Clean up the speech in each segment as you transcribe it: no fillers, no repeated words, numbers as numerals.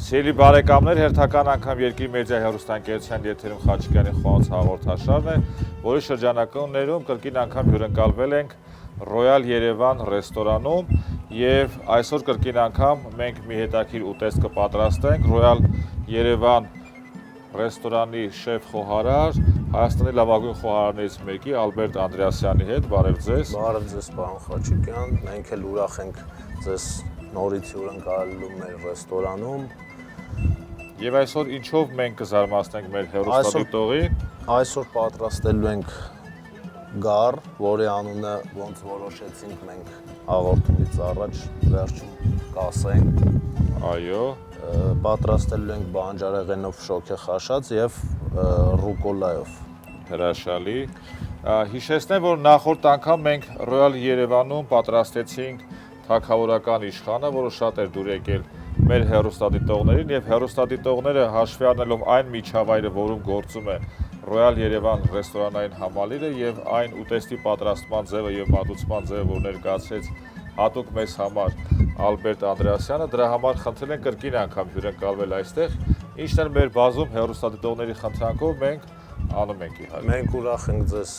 Սիրելի բարեկամներ, հերթական անգամ Երկիր մեդիա հեռուստաընկերության եթերում Խաչիկյանի խոհանոց հաղորդաշարն է, որի շրջանակներում կրկին անգամ հյուրընկալվել ենք Royal Yerevan ռեստորանում եւ այսօր կրկին անգամ մենք մի հետաքրքիր ուտեստ կպատրաստենք Royal Yerevan ռեստորանի շեֆ խոհարար, Հայաստանի լավագույն խոհարարներից մեկի Ալբերտ Անդրեասյանի հետ։ Բարև ձեզ։ Բարև ձեզ, պարոն Խաչիկյան։ Մենք էլ ուրախ ենք ձեզ նորից հյուրընկալելու մեր ռեստորանում։ Եվ այսօր ինչով մենք կզարմացնենք մեր հեռուստադիտողին։ Այսօր պատրաստելու ենք գար, որի անունը ոնց որոշեցինք մենք հաղորդումից առաջ վերջում կասենք։ Այո։ Պատրաստելու ենք բանջարեղենով շոգե խաշած եւ ռուկոլայով։ Հրաշալի։ Հիշեցնեմ, որ նախորդ անգամ մենք Royal Yerevan-ում պատրաստեցինք թագավորական իշխանը, որը շատ էր դուր եկել մեր հեռուստադիտողներին եւ հեռուստադիտողները հաշվի առնելով այն միջավայրը, որում գործում է Royal Yerevan ռեստորանային համալիրը եւ այն ուտեստի պատրաստման ձևը եւ մատուցման ձևը, որ ներկայացրեց հատուկ մեզ համար Ալբերտ Անդրեասյանը, դրա համար խնդրել են կրկին անգամ հյուրընկալվել այստեղ, ինչն էլ մեր բազում հեռուստադիտողների խնդրանքով մենք անում ենք իհարկե։ Մենք ուրախ ենք ձեզ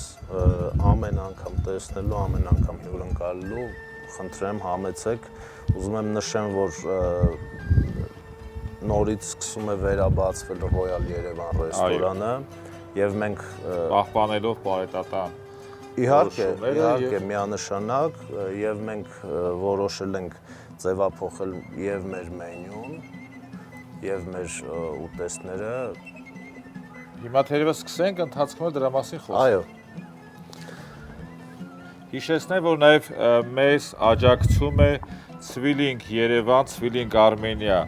ամեն անգամ տեսնելու, ամեն անգամ հյուրընկալելու, խնդրեմ համեցեք, ուզում եմ նշեմ, որ նորից սկսում է վերաբացվել Royal Yerevan ռեստորանը եւ մենք պահպանելով պարետատան իհարկե միանշանակ եւ մենք որոշել ենք ձևափոխել եւ մեր մենյուն եւ մեր ուտեստները։ Հիմա թերևս սկսենք, ընթացքում դրա մասին խոսենք։ Այո։ Հիշեցնեմ, որ նաև մեզ աջակցում է Zwilling Yerevan, Zwilling Armenia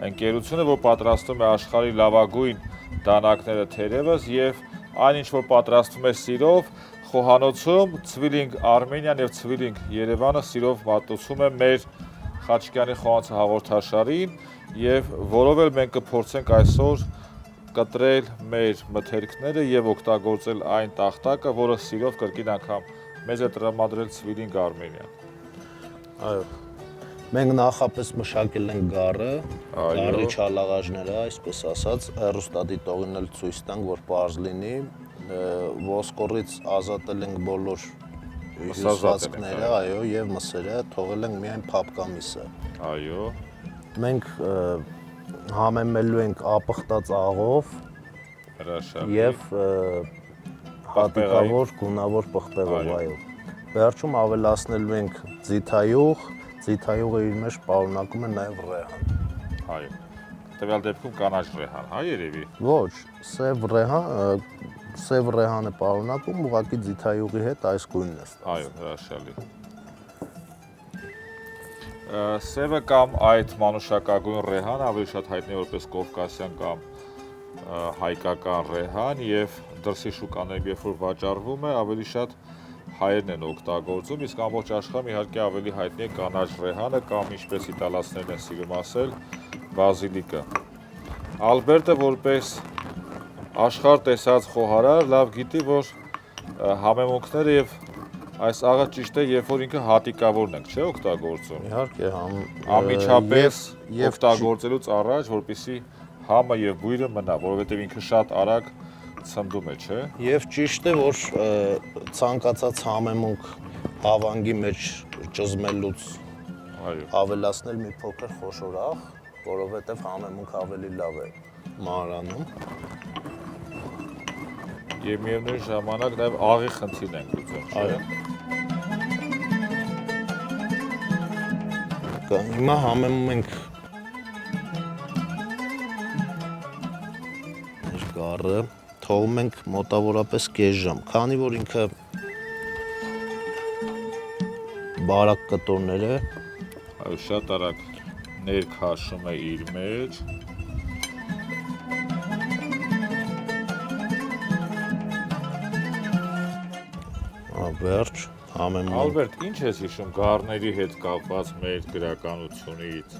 ընկերությունը, որ պատրաստում է աշխարհի լավագույն դանակները թերևս եւ այն ինչ որ պատրաստվում է սիրով, խոհանոցում Zwilling Armenian եւ Zwilling Yerevan-ը սիրով մատուցում է մեր Խաչիկյանի խոհանոցը հաղորդաշարին եւ որով էլ մենք կփորձենք այսօր կտրել մեր մթերքները եւ օգտագործել այն տախտակը, որը սիրով կրկին անգամ մեզ է տրամադրել Zwilling Armenian։ Այո։ Մենք նախապես մշակել ենք գառը, գառի չալաղաժները, այսպես ասած, հեռուստադիտողին էլ ցույց տանք, որ պարզ լինի, ոսկորից ազատել ենք բոլոր հյուսվածքները, այո, եւ մսերը, թողել ենք միայն փափկամիսը։ Այո։ Մենք համեմելու ենք ապխտած աղով եւ հատիկավոր գունավոր պղպեղով, այո։ Վերջում ավելացնելու ենք ձիթայուղ, ձիթայուղը իր մեջ պարունակում է նաեւ ռեհան։ Այո։ Տվյալ դեպքում կանաչ ռեհան, հա երևի։ Ոչ, սև ռեհանը պարունակում, ուղղակի ձիթայուղի հետ այս գույնն է ստացվում։ Այո, հրաշալի։ Սևը կամ այդ մանուշակագույն ռեհան ավելի շատ հայտնի որպես կովկասյան կամ հայկական ռեհան եւ դրսի շուկաներում երբ որ վաճառվում է, ավելի շատ հայերն են օգտագործում, իսկ ամբողջ աշխարհում իհարկե ավելի հայտնի է կանաչ ռեհանը կամ ինչպես իտալացիներն են սիրում ասել, բազիլիկը։ Ալբերտը որպես աշխարհ տեսած խոհարար լավ գիտի, որ համեմունքները եւ այս աղը ճիշտ է, երբ որ ինքը հատիկավորն ենք, չէ՞ օգտագործում։ Իհարկե, անմիջապես օգտագործելուց առաջ, որպեսզի համը եւ բույրը մնա, որովհետեւ ինքը շատ արագ ցնդում է, չէ՞։ Եվ ճիշտ է, որ ցանկացած համեմունք հավանգի մեջ ճզմելուց ավելացնել մի փոքր խոշոր աղ, որովհետեւ համեմունքը ավելի լավ է մանրանում։ Եվ միևնույն ժամանակ նաև աղի խնդիրն ենք լուծում, չէ՞։ Հիմա համեմում ենք մեր գառը, թողում ենք մոտավորապես կես ժամ, քանի որ ինքը բարակ կտորներ է։ Այո, շատ արագ ներքաշում է իր մեջ։ Վերջ, համեմում։ Ալբերտ, ինչ ես հիշում գառների հետ կապված մեր գրականությունից,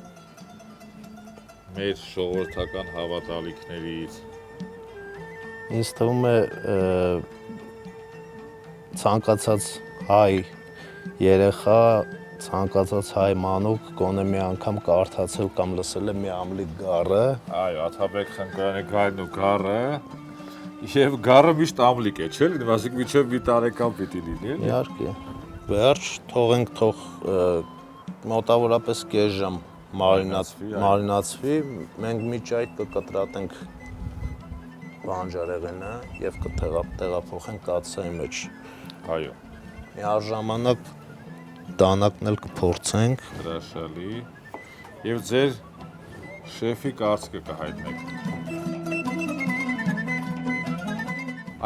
մեր ժողովրդական հավատալիքներից։ Ինձ թվում է ցանկացած հայ երեխա ցանկացած հայ մանուկ գոնե մի անգամ կարդացել կամ լսել է մի ամլիկ գառը։ Այո, Աթաբեկ Խնկոյանի գայլն ու գառը։ Եվ գառը միշտ ամլիկ է, չէ՞, ասիկ միջև մի տարեկան պիտի լինի, էլի։ Իհարկե։ Վերջ թողենք մոտավորապես կես ժամ մարինացվի, մենք մի ճայ կկտրատենք բանջարեղենը եւ կտեղափոխենք կաթսայի մեջ։ Այո։ Միաժամանակ դանակն էլ կփորձենք։ Հրաշալի։ Եվ ձեր շեֆի կարծիքը կհայտնեք։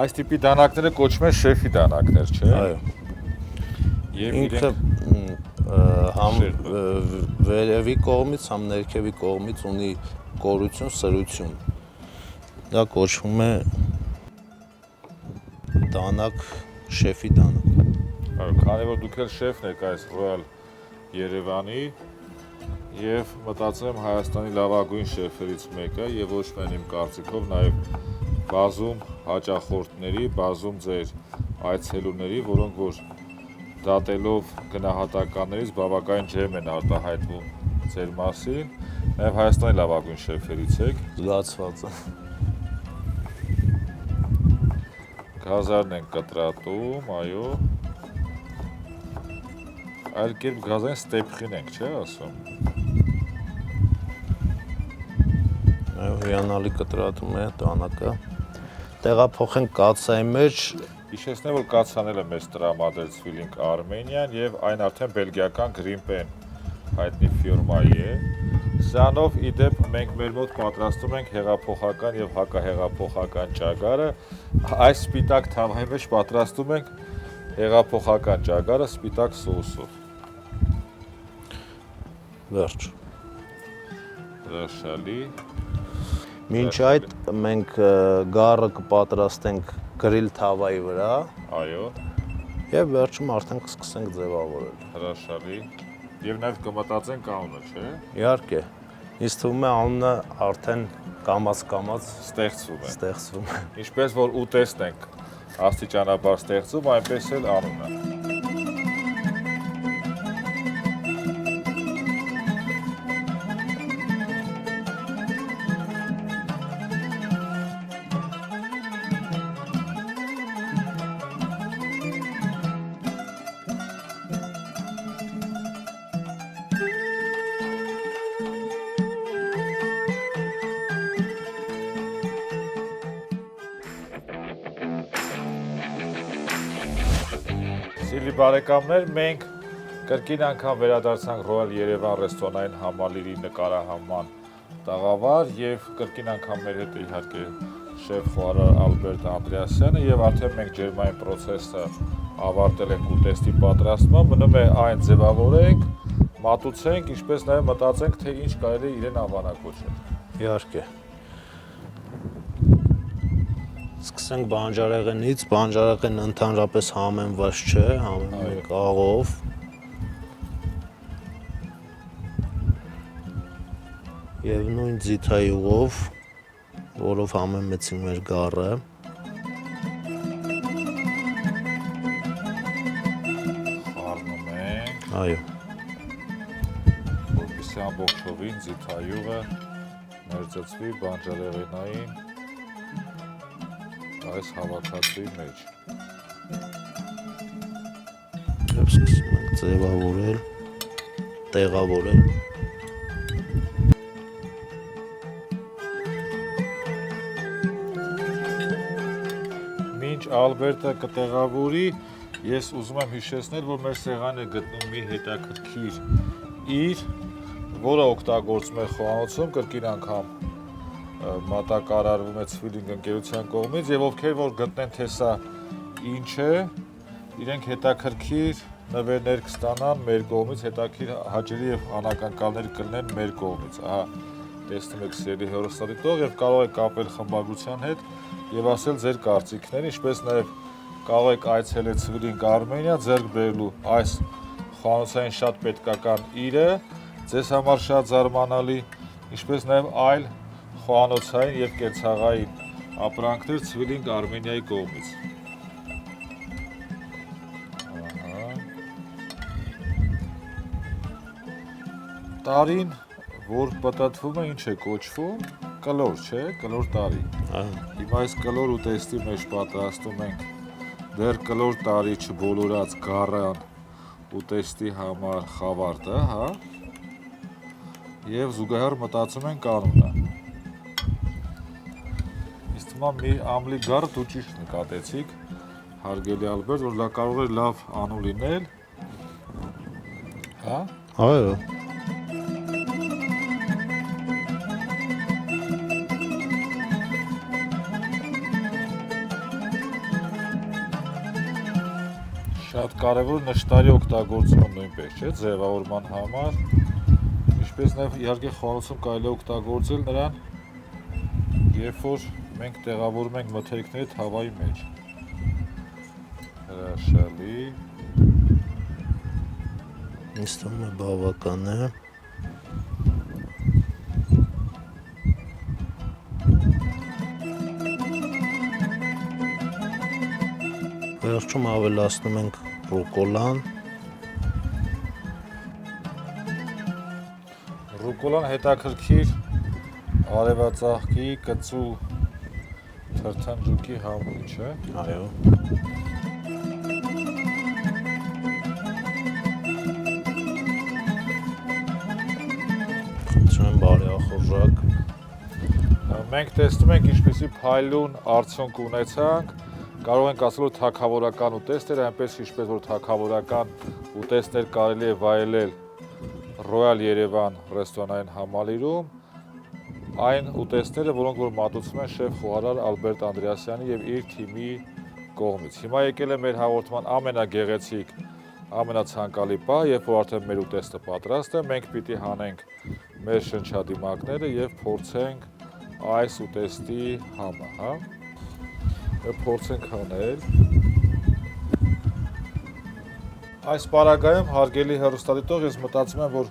Այս տիպի դանակները կոչվում են շեֆի դանակներ, չէ՞։ Այո։ Եվ ինքը համ վերևի կողմից, համ ներքևի կողմից ունի կորություն, սրություն։ Դա կոչվում է դանակ, շեֆի դանակ։ Այո, քանի որ դուք էլ շեֆն եք այս Royal Երևանի եւ մտածում եմ Հայաստանի լավագույն շեֆերից մեկը եւ ոչ միայն իմ կարծիքով, նաեւ բազում հաճախորդների, բազում ձեր այցելուների, որոնք որ դատելով գնահատականներից բավական ջերմ են արտահայտվում ձեր մասին, նաեւ Հայաստանի լավագույն շեֆերից եք։ Զգացված է։ Գազարն են կտրատում, այո։ Այլ կերպ գազային ստեփխին ենք, չէ՞ ասում։ Այո, հիանալի կտրատում է դանակը։ Տեղափոխենք կաթսայի մեջ։ Հիշեցնեմ, որ կաթսաները մեզ տրամադրել Zwilling Armenian եւ այն արդեն բելգիական Grimpen հայտնի ֆիրմայի է։ Սրանով իդեպ մենք մեր մոտ պատրաստում ենք հեղափոխական եւ հակահեղափոխական ճագարը։ Այս սպիտակ թամայի մեջ պատրաստում ենք հեղափոխական ճագարը սպիտակ սոուսով։ Վերջ։ Հրաշալի։ Մինչ այդ մենք գառը կպատրաստենք գրիլ թավայի վրա։ Այո։ Եվ վերջում արդեն կսկսենք ձևավորել։ Հրաշալի։ Եվ նաեւ կմտածենք անունը, չէ՞։ Իհարկե։ Ինձ թվում է անունը արդեն կամաց Ստեղծվում է։ է։ Ինչպես որ ուտեստն ենք աստիճանաբար ստեղծում, այնպես էլ անունը։ Սիրելի բարեկամներ, մենք կրկին անգամ վերադարձանք Royal Yerevan ռեստորանային համալիրի նկարահանման տաղավար եւ կրկին անգամ մեր հետ է իհարկե շեֆ խոհարար Ալբերտ Անդրեասյանը եւ արդեն մենք ջերմային process-ը ավարտել ենք ուտեստի պատրաստումը, մնում է այն ձևավորենք, մատուցենք, ինչպես նաեւ մտածենք, թե ինչ կարելի է իրեն անվանակոչել։ Իհարկե։ Սկսենք բանջարեղենից, բանջարեղենը ընդհանրապես համեմված չէ, համեմվում ենք աղով։ Եվ նույն ձիթայուղով, որով համեմեցինք մեր գառը։ Խառնում ենք, Այո։ որպեսզի ամբողջովին ձիթայուղը ներծծվի բանջարեղենային այս հավաքածուի մեջ։ Եվ սկսում ենք ձևավորել, տեղավորել։ Մինչ Ալբերտը կտեղավորի, ես ուզում եմ հիշեցնել, որ մեր սեղանը գտնում մի հետաքրքիր իր, որը օգտագործում է խոհանոցում, կրկին անգամ մատակարարվում է Zwilling ընկերության կողմից եւ ովքեր որ գտնեն թե սա ինչ է, իրենք հետաքրքիր նվերներ կստանան մեր կողմից, հետաքրքիր հաճելի եւ անակնկալներ կլինեն մեր կողմից։ Ահա տեսնում եք սիրելի հեռուստադիտող եւ կարող եք կապել խմբագրության հետ եւ ասել ձեր կարծիքները, ինչպես նաեւ կարող եք այցելել Zwilling Armenia ձեռք բերելու այս խոհանոցային շատ պետքական իրը, ձեզ համար շատ զարմանալի, ինչպես նաեւ այլ խոհանոցային եւ կեցաղային ապրանքներ Zwilling Armenia-ի կողմից։ Տարին, որ պատտվում է, ինչ է կոչվում, կլոր, չէ, կլոր տարի։ Հիմա այս կլոր ուտեստի մեջ պատրաստում ենք դեռ կլոր տարի չբոլորած գառան ուտեստի համար խավարտը, հա։ Եվ զուգահեռ մտածում ենք անունը։ Իսկ հիմա մի ամլի գառը դու ճիշտ նկատեցիք, հարգելի Ալբերտ, որ դա կարող է լավ անուն լինել, հա։ Այո։ Շատ կարևոր նշտարի օգտագործումը նույնպես, չէ, ձևավորման համար, ինչպես նաև իհարկե խոհանոցում կարելի է օգտագործել նրան, երբ որ մենք տեղավորում ենք մթերքները թավայի մեջ։ Հրաշալի։ Ինձ թվում է բավական է։ Վերջում ավելացնում ենք ռուկոլան։ Ռուկոլան հետաքրքիր արևածաղկի, կծու, թրթնջուկի համույթ, չէ։ Այո։ Խնդրում եմ բարեախորժակ։ Մենք տեսնում ենք ինչպեսի փայլուն արդյունք ունեցանք, կարող ենք ասել, որ թագավորական ուտեստ էր, այնպես ինչպես որ թագավորական ուտեստներ կարելի է վայելել Royal Yerevan ռեստորանային համալիրում, այն ուտեստները, որոնք որ մատուցվում են շեֆ խոհարար Ալբերտ Անդրեասյանի եւ իր թիմի կողմից։ Հիմա եկել է մեր հաղորդման ամենագեղեցիկ, ամենացանկալի պահը, երբ որ արդեն մեր ուտեստը պատրաստ է, մենք պիտի հանենք մեր շնչադիմակները եւ փորձենք այս ուտեստի համը, հա։ Փորձենք հանել։ Այս պարագայում, հարգելի հեռուստադիտող, ես մտածում եմ, որ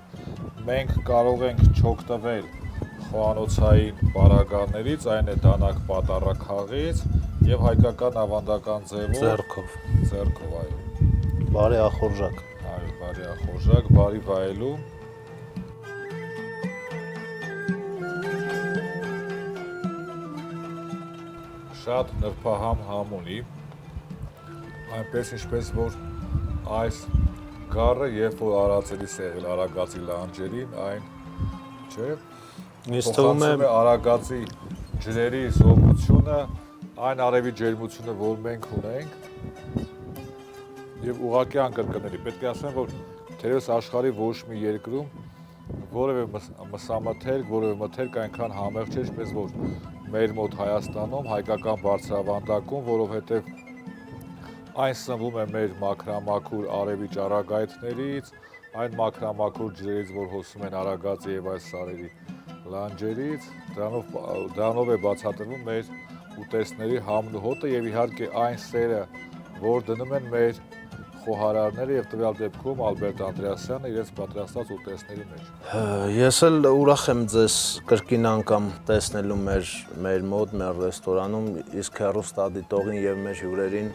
մենք կարող ենք չօգտվել խոհանոցային պարագաներից, այն է դանակ պատառաքաղից եւ հայկական ավանդական ձևով ձեռքով, այո։ Բարեախորժակ։ Այո, բարեախորժակ, բարի վայելում։ Շատ նրբահամ համ ունի, այնպես ինչպես որ այս գառը, երբ որ արածելիս է եղել արագածի լանջերին, այն, չէ, փոխանցում է արագածի ջրերի զոհությունը, այն արևի ջերմությունը, որ մենք ունենք, եւ ուղղակի անկրկնելի։ Պետք է ասեմ, որ թերևս աշխարհի ոչ մի երկրում որևէ մսամթերք, որևէ մթերք այնքան համեղ չէ, ինչպես որ մեր մոտ Հայաստանում, հայկական բարձրավանդակում, որովհետև այն սնվում է մեր մաքրամաքուր արևի ճառագայթներից, այն մաքրամաքուր ջրերից, որ հոսում են արագածի եւ այս սարերի լանջերից, դրանով է բացատրվում մեր ուտեստների համն ու հոտը եւ իհարկե այն սերը, որ դնում են մեր խոհարարները եւ տվյալ դեպքում Ալբերտ Անդրեասյանը իրենց պատրաստած ուտեստների մեջ։ Ես էլ ուրախ եմ ձեզ կրկին անգամ տեսնելու մեր մոտ, մեր ռեստորանում, իսկ հեռուստադիտողին եւ մեր հյուրերին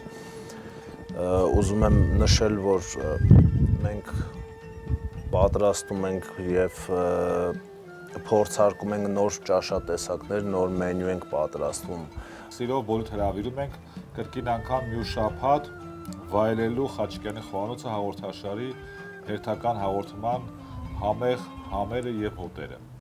ուզում եմ նշել, որ մենք պատրաստում ենք եւ փորձարկում ենք նոր ճաշատեսակներ, նոր մենյու ենք պատրաստում։ Սիրով բոլորիդ հրավիրում ենք կրկին անգամ մյուս շաբաթ վայելելու Խաչիկյանի խոհանոցը հաղորդաշարի հերթական հաղորդման համեղ համերը եւ հոտերը։